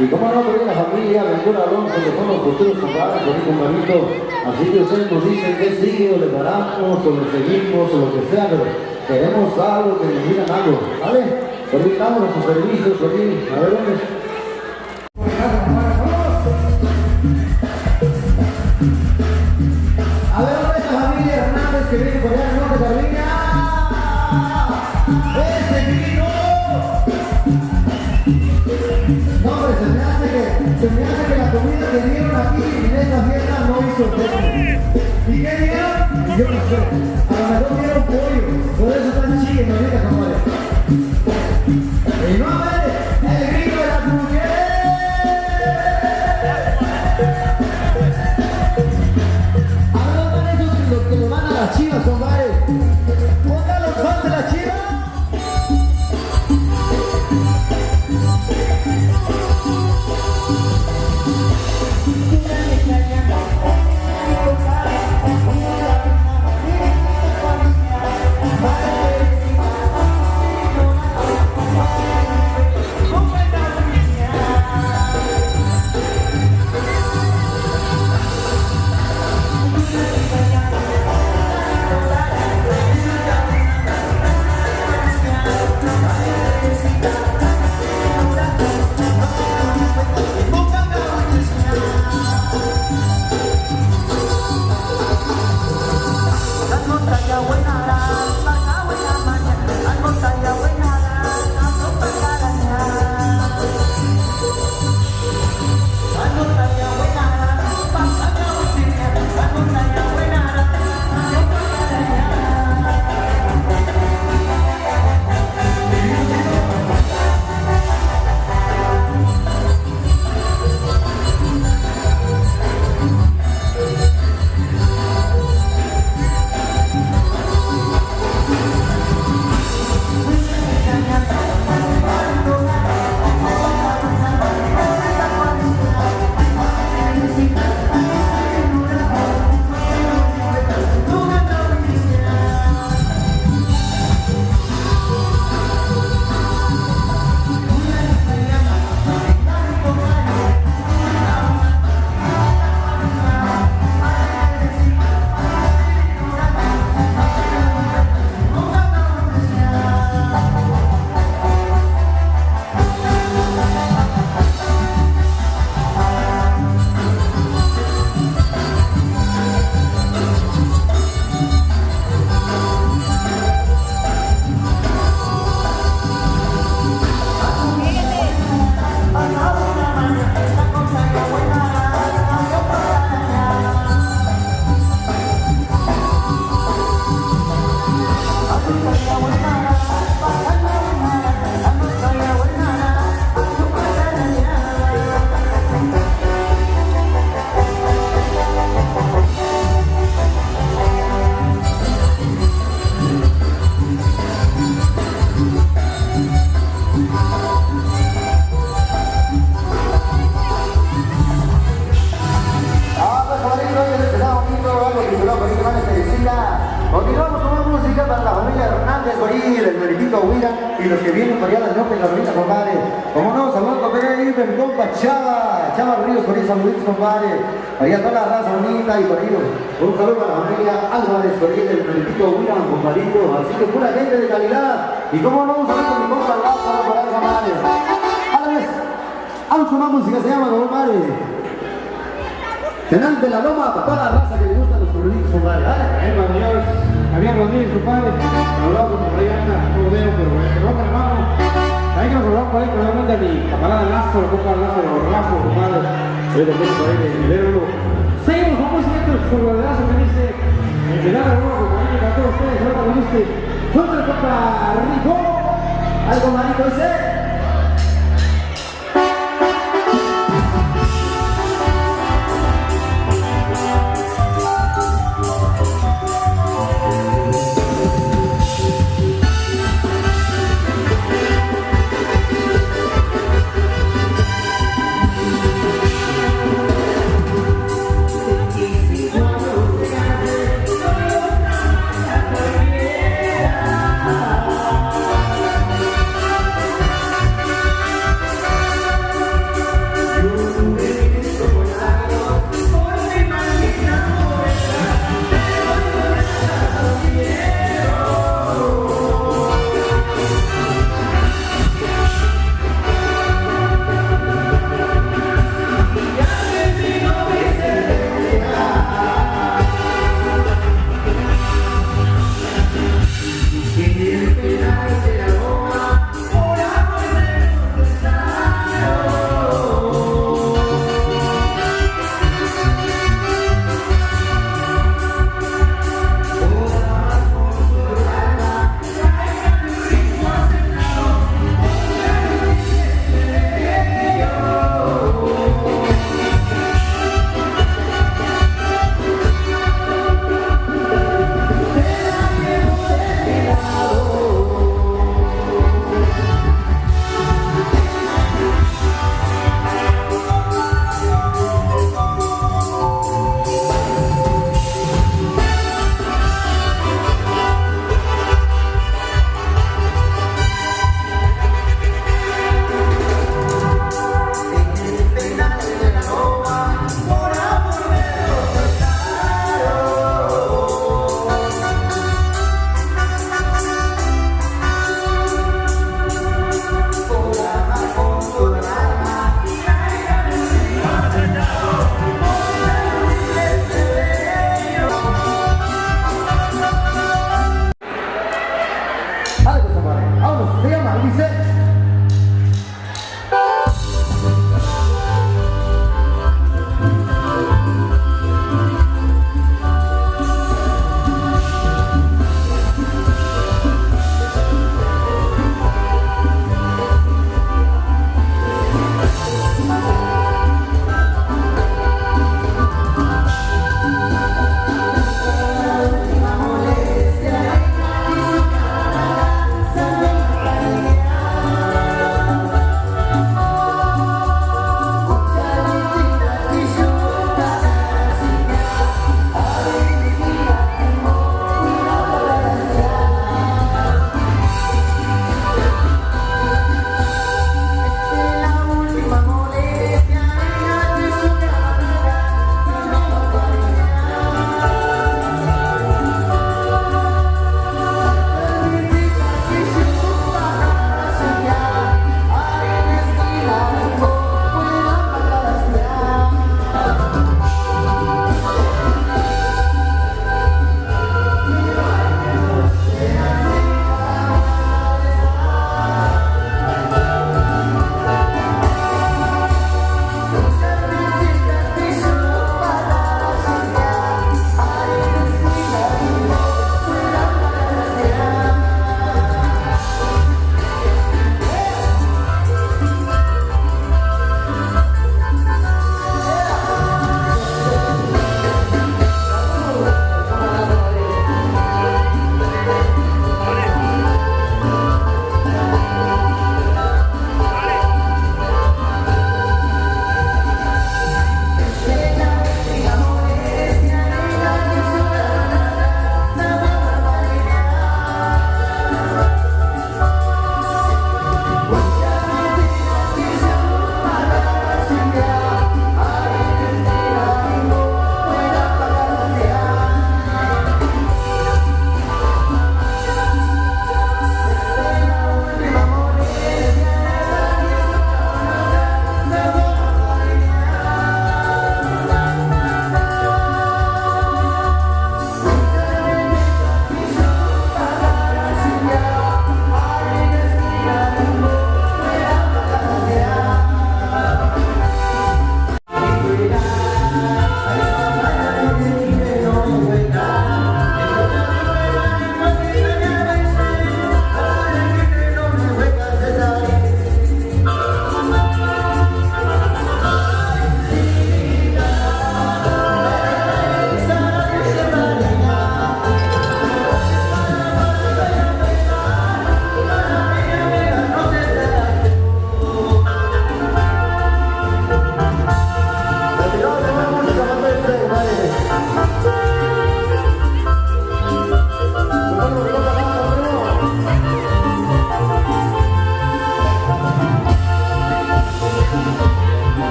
Y como no, por la familia Ventura Alonso, que son los futuros compadres, con un compadrito. Así que ustedes nos dicen que sigue, o le paramos, o le seguimos, o lo que sea, pero queremos algo, que nos digan algo, ¿vale? Por ahí estamos a sus servicios, por ahí, a ver dónde. A ver dónde esta familia Hernández que viene por allá del norte de Carolina. ¡Ese vino! No, hombre, se me hace que la comida que dieron aquí en esta fiesta no hizo efecto. ¿Y qué dieron? Yo no sé. A lo mejor dieron pollo. Por eso están chiquitos ahorita, compadre. Y no, a ver, el grito de las mujeres. A ver, ¿dónde van esos los que le van a las Chivas, compadre? ¿Dónde los fans de las Chivas? Continuamos con más música para la familia Hernández, por ahí, el meritito Huila y los que vienen por allá del norte de Carolina, compadre. Como no, saludos con ahí de mi compa Chava Ríos, por ahí, saluditos, compadre. Allá toda la raza bonita y por ahí, un saludo a la familia Álvarez, por ahí, del meritito Huila, compadrito. Así que pura gente de calidad. Y como no, un saludo con mi compa Lázaro, por ahí, compadre. A la vez, vamos con más música, se llama, compadre. Tenal de la Loma, para toda la raza que le gustan los corriditos, compadre. Señores, había Rodríguez, compadre. Hablamos por ahí, anda, no lo veo, pero vamos con la mano. Ahí que nos hablamos por ahí, probablemente a mi camarada Lázaro, compa Lázaro Rajo, compadre. Hoy lo tengo por ahí de Nivello. Seguimos con música, su verdadazo que dice: me da la broma, compañero, para todos ustedes, ahora con este. Suelta el compa Rico. Algo manito ese.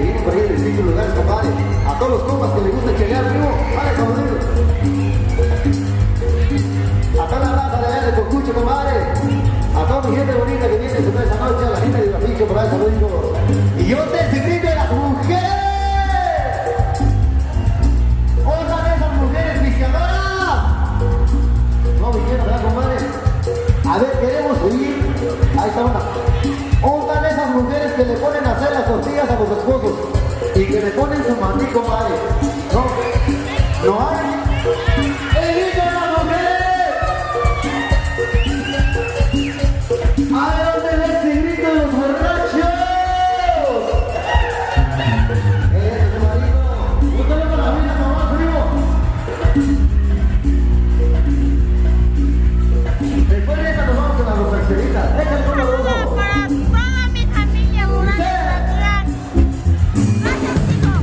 vienen por ahí de distintos lugares, compadre. A todos los compas que les gusta chegar, primo, vale, saluditos. A toda la raza de allá de Cocucho, compadre. A toda mi gente bonita que viene esta noche, a la gente de Graficho, por ahí, saluditos. Y yo te invito a las mujeres. ¡Oigan esas mujeres viciadoras! No me quiero, ¿verdad, compadre? A ver, queremos oír. Ahí está una. Oigan esas mujeres que le ponen a hacer las tortillas a los esposos y que le ponen su mandí, compadre. No, no hay. ¡Eviten a las mujeres! ¡A dónde les gritan los borrachos! ¡Eso, marido! ¡Búscale con la vida, mamá, primo! Después de esta nos vamos a las exteritas. Déjale con los dos. Para toda mi familia, una natural. Gracias, chicos.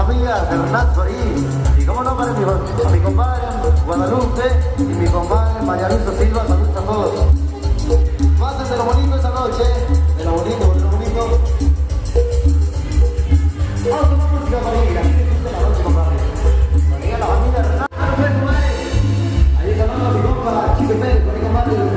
familia Fernández Sorí. Y como no, para mi compadre Guadalupe y mi compadre María Luisa Silva, saludos a todos. Pasen de lo bonito esta noche, de lo bonito, de lo bonito. Vamos con la música, familia. Aquí disfruten la noche, compadre. Familia, la familia Fernández. Ahí está hablando mi compa Chico Pérez, con mi compadre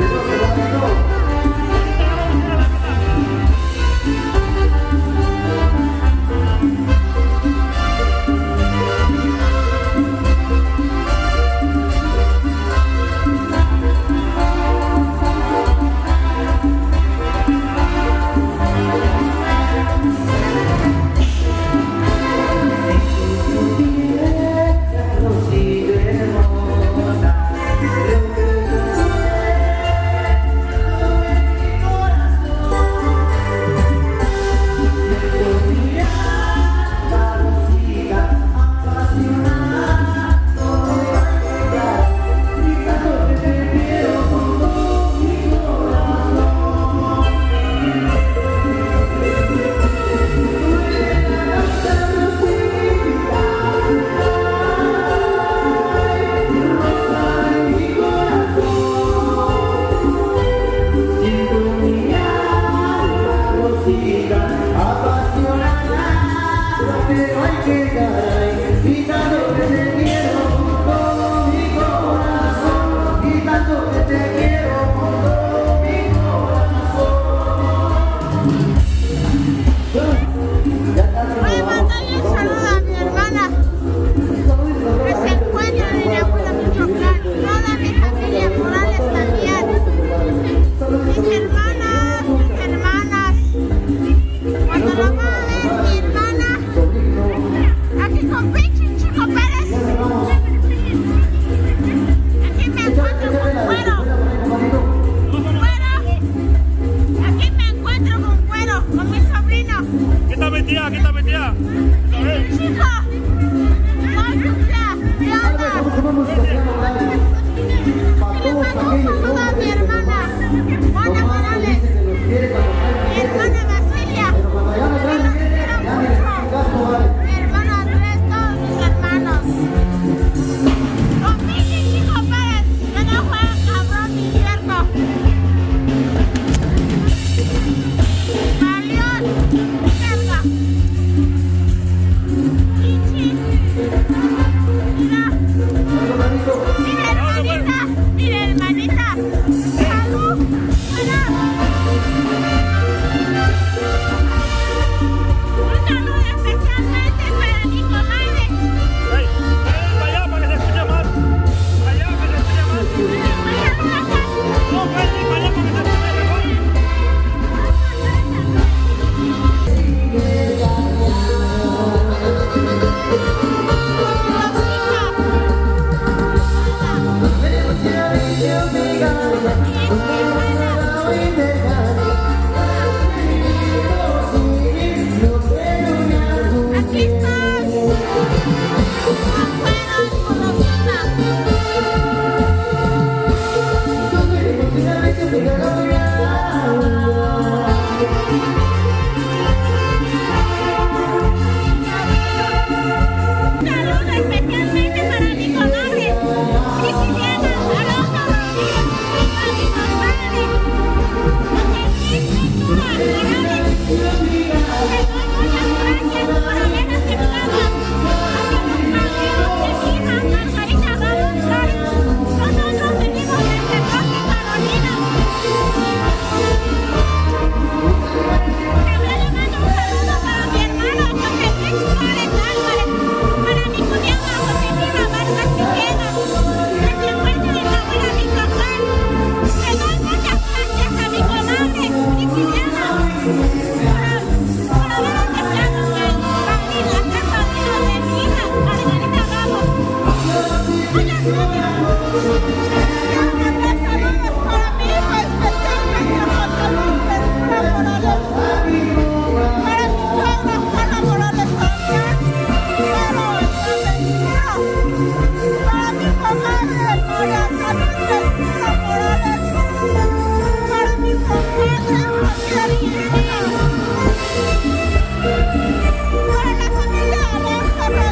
Para la familia Alonso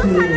saludos